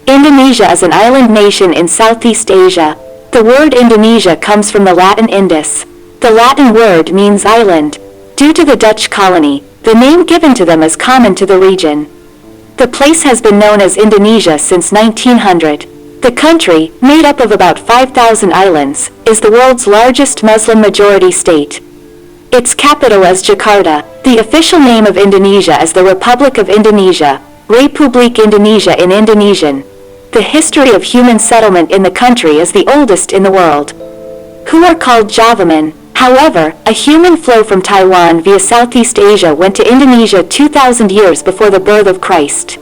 Indonesia is an island nation in Southeast Asia. The word Indonesia comes from the Latin Indus. The Latin word means island. Due to the Dutch colony, the name given to them is common to the region. The place has been known as Indonesia since 1900. The country, made up of about 5,000 islands, is the world's largest Muslim-majority state. Its capital is Jakarta. The official name of Indonesia is the Republic of Indonesia, Republik Indonesia in Indonesian. The history of human settlement in the country is the oldest in the world. Who are called Javamen. However, a human flow from Taiwan via Southeast Asia went to Indonesia 2,000 years before the birth of Christ.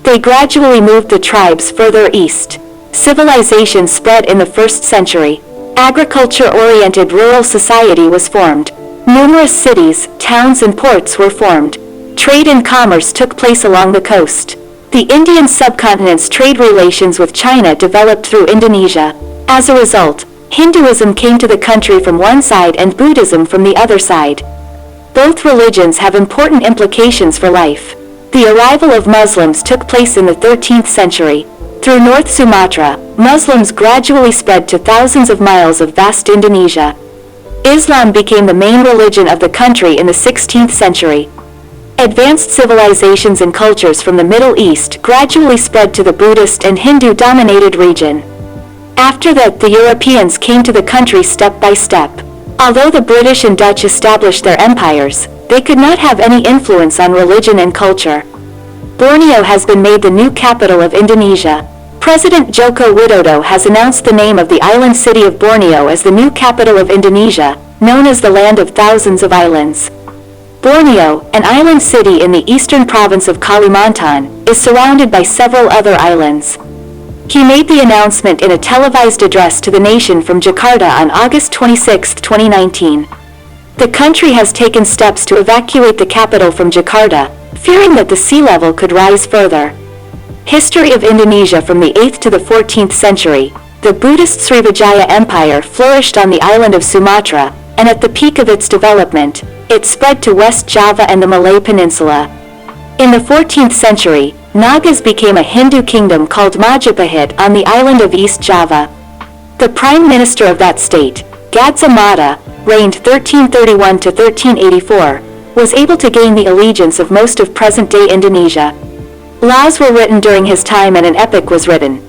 They gradually moved the tribes further east. Civilization spread in the 1st century. Agriculture-oriented rural society was formed. Numerous cities, towns and ports were formed. Trade and commerce took place along the coast. The Indian subcontinent's trade relations with China developed through Indonesia. As a result, Hinduism came to the country from one side and Buddhism from the other side. Both religions have important implications for life. The arrival of Muslims took place in the 13th century. Through North Sumatra, Muslims gradually spread to thousands of miles of vast Indonesia. Islam became the main religion of the country in the 16th century. Advanced civilizations and cultures from the Middle East gradually spread to the Buddhist and Hindu-dominated region. After that, the Europeans came to the country step by step. Although the British and Dutch established their empires, they could not have any influence on religion and culture. Borneo has been made the new capital of Indonesia. President Joko Widodo has announced the name of the island city of Borneo as the new capital of Indonesia, known as the land of thousands of islands. Borneo, an island city in the eastern province of Kalimantan, is surrounded by several other islands. He made the announcement in a televised address to the nation from Jakarta on August 26, 2019. The country has taken steps to evacuate the capital from Jakarta, fearing that the sea level could rise further. History of Indonesia from the 8th to the 14th century. The Buddhist Srivijaya Empire flourished on the island of Sumatra, and at the peak of its development, it spread to West Java and the Malay Peninsula. In the 14th century, Nagas became a Hindu kingdom called Majapahit on the island of East Java. The prime minister of that state, Gadsa Mada, reigned 1331 to 1384, was able to gain the allegiance of most of present-day Indonesia. Laws were written during his time and an epic was written.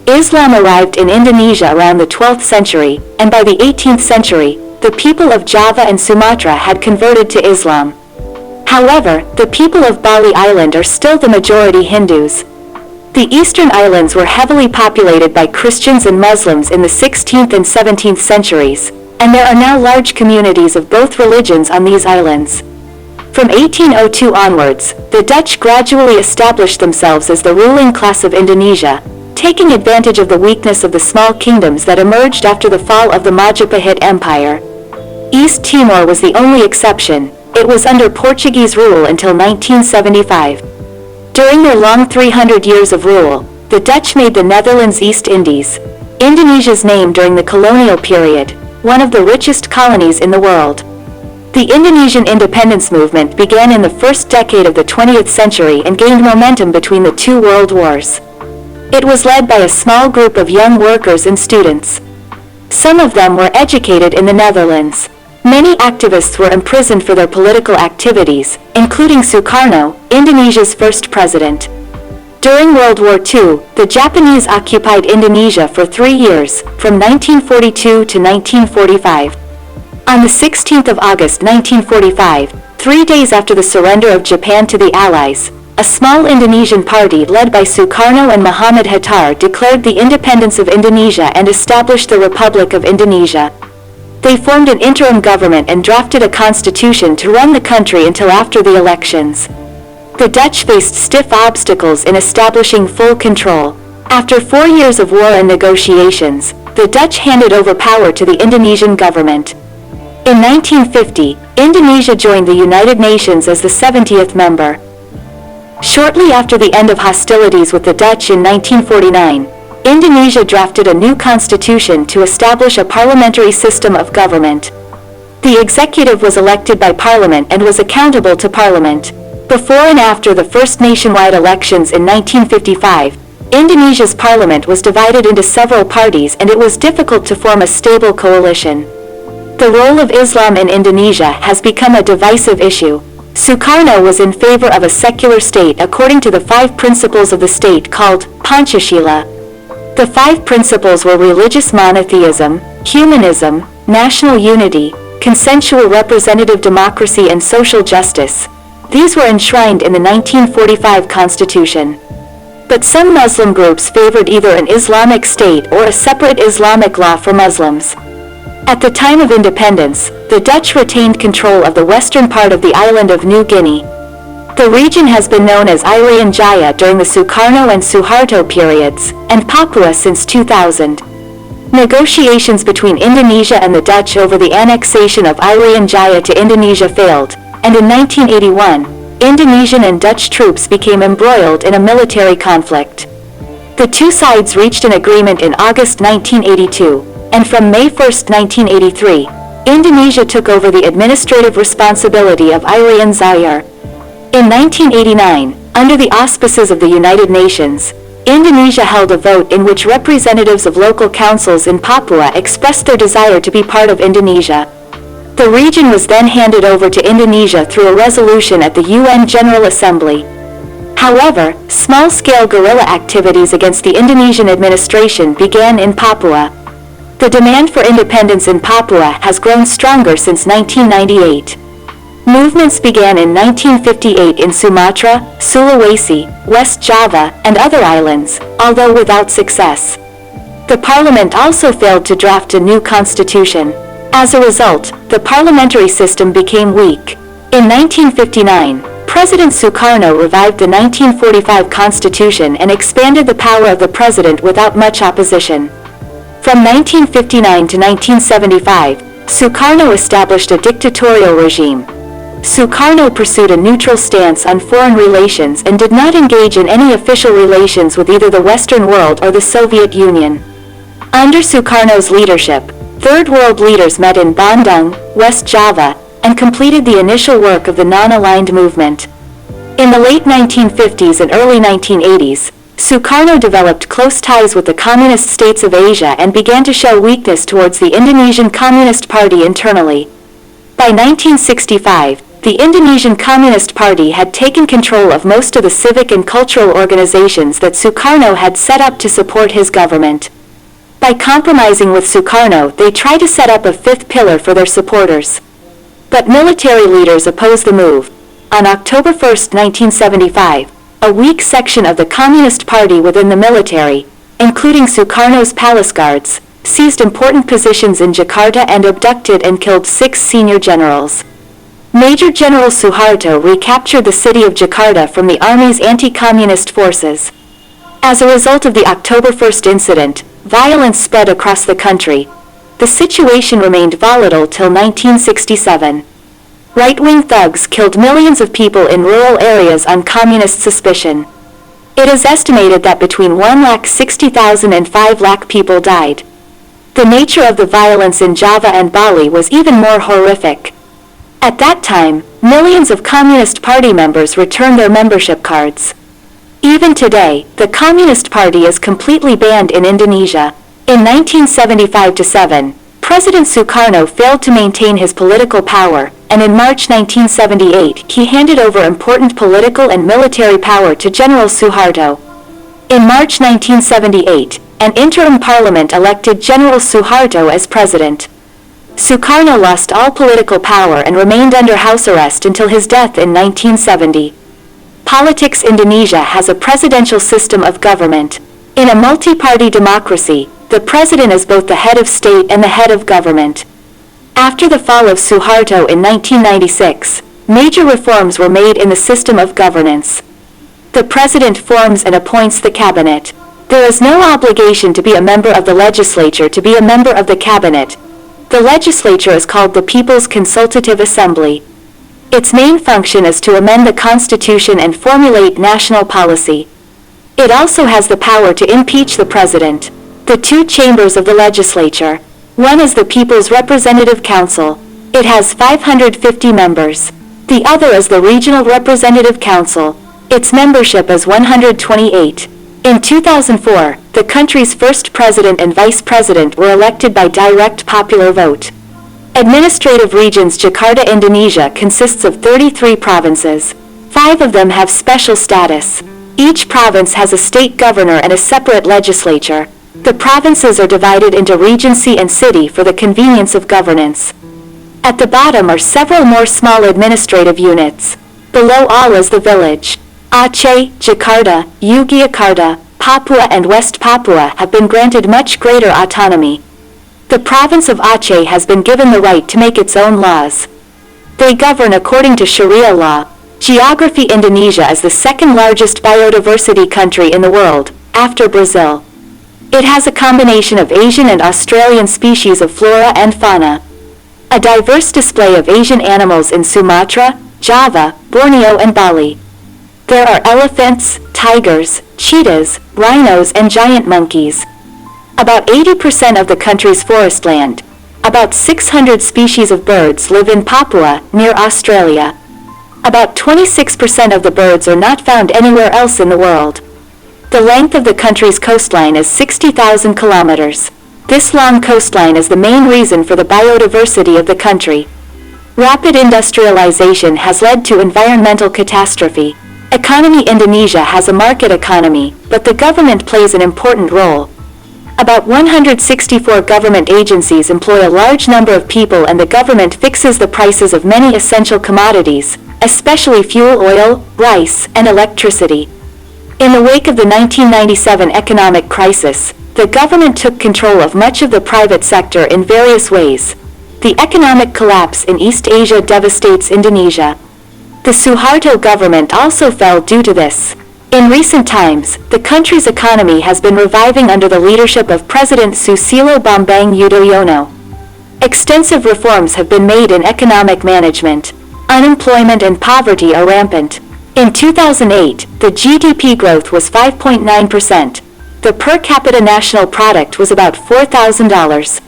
Islam arrived in Indonesia around the 12th century, and by the 18th century, the people of Java and Sumatra had converted to Islam. However, the people of Bali Island are still the majority Hindus. The eastern islands were heavily populated by Christians and Muslims in the 16th and 17th centuries, and there are now large communities of both religions on these islands. From 1802 onwards, the Dutch gradually established themselves as the ruling class of Indonesia, taking advantage of the weakness of the small kingdoms that emerged after the fall of the Majapahit Empire. East Timor was the only exception. It was under Portuguese rule until 1975. During their long 300 years of rule, the Dutch made the Netherlands East Indies, Indonesia's name during the colonial period, one of the richest colonies in the world. The Indonesian independence movement began in the first decade of the 20th century and gained momentum between the two world wars. It was led by a small group of young workers and students. Some of them were educated in the Netherlands. Many activists were imprisoned for their political activities, including Sukarno, Indonesia's first president. During World War II, the Japanese occupied Indonesia for 3 years, from 1942 to 1945. On the 16th of August 1945, 3 days after the surrender of Japan to the Allies, a small Indonesian party led by Sukarno and Muhammad Hatta declared the independence of Indonesia and established the Republic of Indonesia. They formed an interim government and drafted a constitution to run the country until after the elections. The Dutch faced stiff obstacles in establishing full control. After 4 years of war and negotiations, the Dutch handed over power to the Indonesian government. In 1950, Indonesia joined the United Nations as the 70th member. Shortly after the end of hostilities with the Dutch in 1949, Indonesia drafted a new constitution to establish a parliamentary system of government. The executive was elected by parliament and was accountable to parliament. Before and after the first nationwide elections in 1955, Indonesia's parliament was divided into several parties and it was difficult to form a stable coalition. The role of Islam in Indonesia has become a divisive issue. Sukarno was in favor of a secular state according to the 5 principles of the state called Pancasila. The 5 principles were religious monotheism, humanism, national unity, consensual representative democracy and social justice. These were enshrined in the 1945 Constitution. But some Muslim groups favored either an Islamic state or a separate Islamic law for Muslims. At the time of independence, the Dutch retained control of the western part of the island of New Guinea. The region has been known as Irian Jaya during the Sukarno and Suharto periods, and Papua since 2000. Negotiations between Indonesia and the Dutch over the annexation of Irian Jaya to Indonesia failed, and in 1981, Indonesian and Dutch troops became embroiled in a military conflict. The two sides reached an agreement in August 1982, and from May 1, 1983, Indonesia took over the administrative responsibility of Irian Jaya. In 1989, under the auspices of the United Nations, Indonesia held a vote in which representatives of local councils in Papua expressed their desire to be part of Indonesia. The region was then handed over to Indonesia through a resolution at the UN General Assembly. However, small-scale guerrilla activities against the Indonesian administration began in Papua. The demand for independence in Papua has grown stronger since 1998. Movements began in 1958 in Sumatra, Sulawesi, West Java, and other islands, although without success. The parliament also failed to draft a new constitution. As a result, the parliamentary system became weak. In 1959, President Sukarno revived the 1945 constitution and expanded the power of the president without much opposition. From 1959 to 1975, Sukarno established a dictatorial regime. Sukarno pursued a neutral stance on foreign relations and did not engage in any official relations with either the Western world or the Soviet Union. Under Sukarno's leadership, Third World leaders met in Bandung, West Java, and completed the initial work of the non-aligned movement. In the late 1950s and early 1980s, Sukarno developed close ties with the communist states of Asia and began to show weakness towards the Indonesian Communist Party internally. By 1965, the Indonesian Communist Party had taken control of most of the civic and cultural organizations that Sukarno had set up to support his government. By compromising with Sukarno, they tried to set up a fifth pillar for their supporters. But military leaders opposed the move. On October 1, 1975, a weak section of the Communist Party within the military, including Sukarno's palace guards, seized important positions in Jakarta and abducted and killed 6 senior generals. Major General Suharto recaptured the city of Jakarta from the army's anti-communist forces. As a result of the October 1 incident, violence spread across the country. The situation remained volatile till 1967. Right-wing thugs killed millions of people in rural areas on communist suspicion. It is estimated that between 160,000 and 5 lakh people died. The nature of the violence in Java and Bali was even more horrific. At that time, millions of Communist Party members returned their membership cards. Even today, the Communist Party is completely banned in Indonesia. In 1975-7, President Sukarno failed to maintain his political power, and in March 1978 he handed over important political and military power to General Suharto. In March 1978, an interim parliament elected General Suharto as president. Sukarno lost all political power and remained under house arrest until his death in 1970. Politics Indonesia has a presidential system of government. In a multi-party democracy, the president is both the head of state and the head of government. After the fall of Suharto in 1996, major reforms were made in the system of governance. The president forms and appoints the cabinet. There is no obligation to be a member of the legislature to be a member of the cabinet. The legislature is called the People's Consultative Assembly. Its main function is to amend the constitution and formulate national policy. It also has the power to impeach the president. The 2 chambers of the legislature. One is the People's Representative Council. It has 550 members. The other is the Regional Representative Council. Its membership is 128. In 2004, the country's first president and vice president were elected by direct popular vote. Administrative regions: Jakarta, Indonesia consists of 33 provinces. 5 of them have special status. Each province has a state governor and a separate legislature. The provinces are divided into regency and city for the convenience of governance. At the bottom are several more small administrative units. Below all is the village. Aceh, Jakarta, Yogyakarta, Papua and West Papua have been granted much greater autonomy. The province of Aceh has been given the right to make its own laws. They govern according to Sharia law. Geography: Indonesia is the second largest biodiversity country in the world, after Brazil. It has a combination of Asian and Australian species of flora and fauna. A diverse display of Asian animals in Sumatra, Java, Borneo and Bali. There are elephants, tigers, cheetahs, rhinos and giant monkeys. About 80% of the country's forest land, about 600 species of birds live in Papua, near Australia. About 26% of the birds are not found anywhere else in the world. The length of the country's coastline is 60,000 kilometers. This long coastline is the main reason for the biodiversity of the country. Rapid industrialization has led to environmental catastrophe. Economy: Indonesia has a market economy, but the government plays an important role. About 164 government agencies employ a large number of people and the government fixes the prices of many essential commodities, especially fuel oil, rice, and electricity. In the wake of the 1997 economic crisis, the government took control of much of the private sector in various ways. The economic collapse in East Asia devastates Indonesia. The Suharto government also fell due to this. In recent times, the country's economy has been reviving under the leadership of President Susilo Bambang Yudhoyono. Extensive reforms have been made in economic management. Unemployment and poverty are rampant. In 2008, the GDP growth was 5.9%. The per capita national product was about $4,000.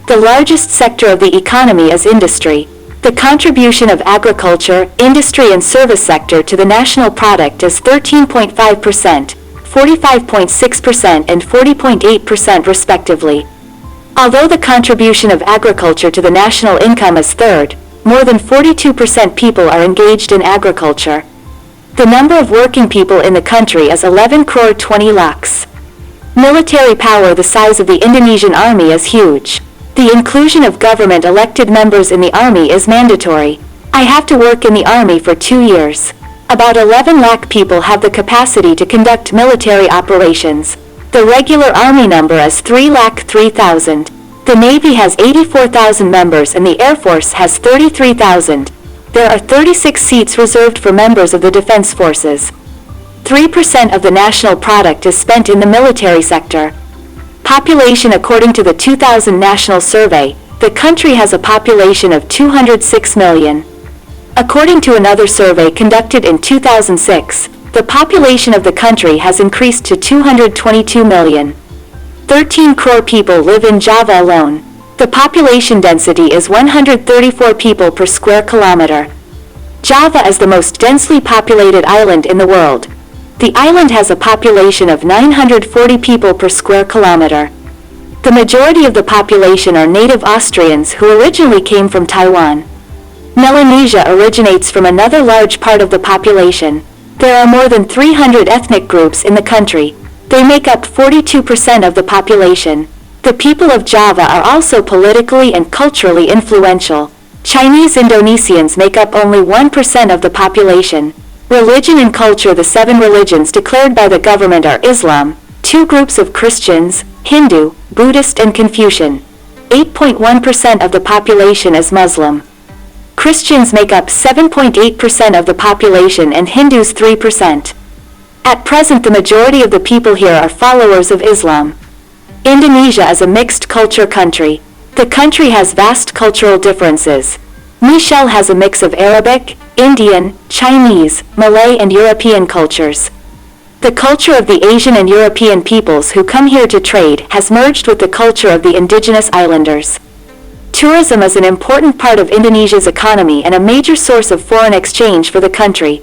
The largest sector of the economy is industry. The contribution of agriculture, industry and service sector to the national product is 13.5%, 45.6% and 40.8% respectively. Although the contribution of agriculture to the national income is third, more than 42% people are engaged in agriculture. The number of working people in the country is 11 crore 20 lakhs. Military power: the size of the Indonesian army is huge. The inclusion of government-elected members in the army is mandatory. I have to work in the army for 2 years. About 11 lakh people have the capacity to conduct military operations. The regular army number is 3 lakh 3,000. The Navy has 84,000 members and the Air Force has 33,000. There are 36 seats reserved for members of the defense forces. 3% of the national product is spent in the military sector. Population: according to the 2000 National Survey, the country has a population of 206 million. According to another survey conducted in 2006, the population of the country has increased to 222 million. 13 crore people live in Java alone. The population density is 134 people per square kilometer. Java is the most densely populated island in the world. The island has a population of 940 people per square kilometer. The majority of the population are native Austrians who originally came from Taiwan. Melanesia originates from another large part of the population. There are more than 300 ethnic groups in the country. They make up 42% of the population. The people of Java are also politically and culturally influential. Chinese Indonesians make up only 1% of the population. Religion and culture: the 7 religions declared by the government are Islam, 2 groups of Christians, Hindu, Buddhist and Confucian. 8.1% of the population is Muslim. Christians make up 7.8% of the population and Hindus 3%. At present the majority of the people here are followers of Islam. Indonesia is a mixed culture country. The country has vast cultural differences. Michelle has a mix of Arabic, Indian, Chinese, Malay and European cultures. The culture of the Asian and European peoples who come here to trade has merged with the culture of the indigenous islanders. Tourism is an important part of Indonesia's economy and a major source of foreign exchange for the country.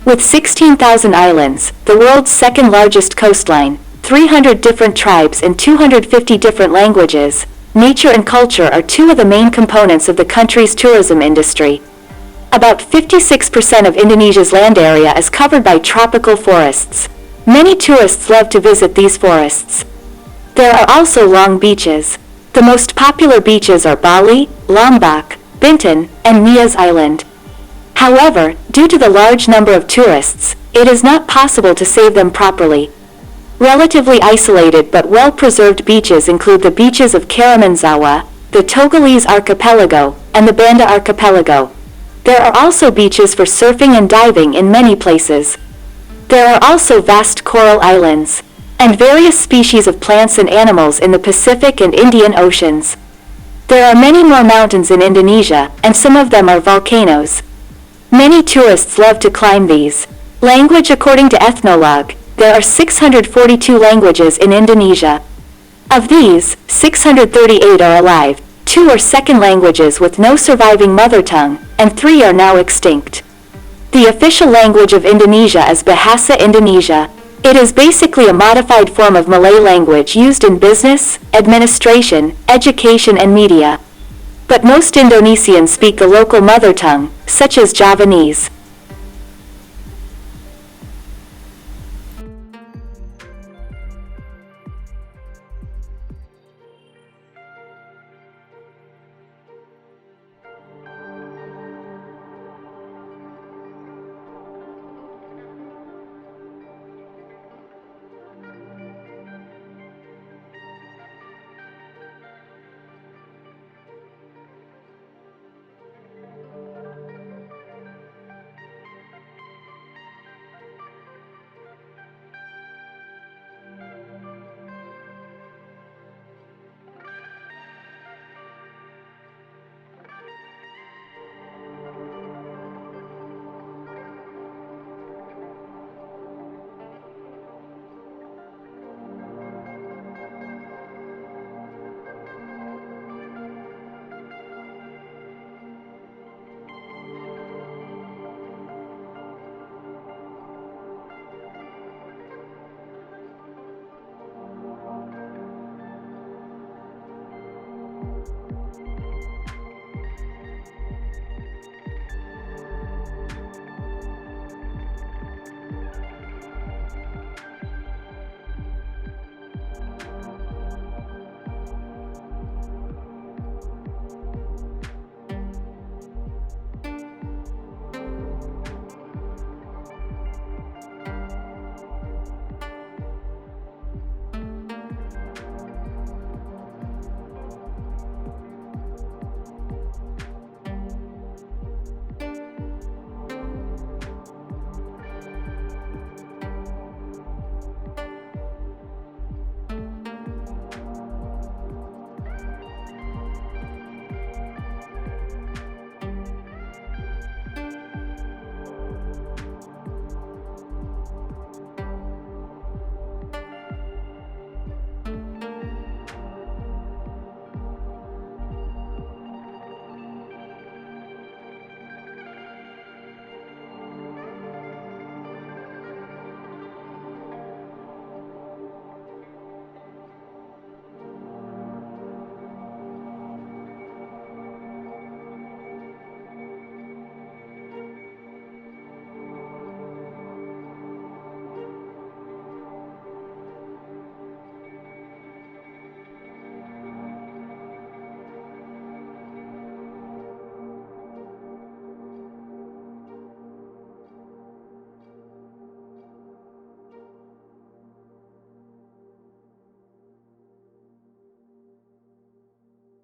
With 16,000 islands, the world's second largest coastline, 300 different tribes and 250 different languages, nature and culture are two of the main components of the country's tourism industry. About 56% of Indonesia's land area is covered by tropical forests. Many tourists love to visit these forests. There are also long beaches. The most popular beaches are Bali, Lombok, Bintan, and Nias Island. However, due to the large number of tourists, it is not possible to save them properly. Relatively isolated but well-preserved beaches include the beaches of Karamanzawa, the Togolese archipelago, and the Banda archipelago. There are also beaches for surfing and diving in many places. There are also vast coral islands, and various species of plants and animals in the Pacific and Indian Oceans. There are many more mountains in Indonesia, and some of them are volcanoes. Many tourists love to climb these. Language. According to Ethnologue, there are 642 languages in Indonesia. Of these, 638 are alive, 2 are second languages with no surviving mother tongue, and 3 are now extinct. The official language of Indonesia is Bahasa Indonesia. It is basically a modified form of Malay language used in business, administration, education and media. But most Indonesians speak the local mother tongue, such as Javanese.